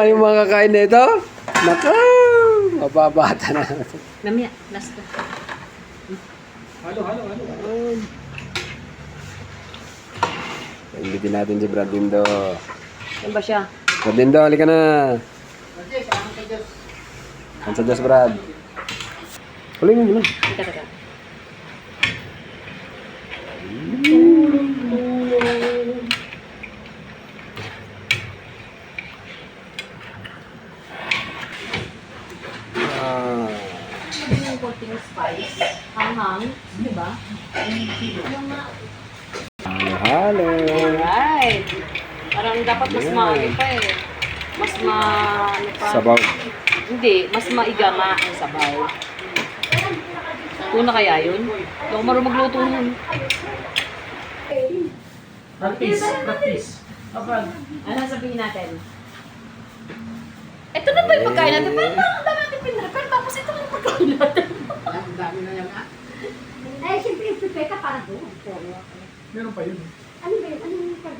yung mga kakain na ito. Naka! Mababata na. Mamaya, last to. Halo. Imbitin natin si Brad Lindo. Yan ba siya? Brad Lindo, halika na. Ang sa Diyos, Brad. Huling mo muna. Teka. Yung konting spice. Hanghang. Di ba? Yung mga... Halo. Alright. Parang dapat mas maano pa eh. Mas ano pa. Sabaw. Hindi, mas maiga nga ang sabaw. Tuna kaya yun? Hindi ako marunong magluto nun. Practice. Ano sabihin natin? Ito na ba yung pagkain natin? Pero parang ang dami natin pinrepare. Tapos ito na yung pagkain natin. Ang dami na yan ah. Eh, siyempre yung prepare ka para doon. Meron pa yun. Ano ba yun? Ano yung pag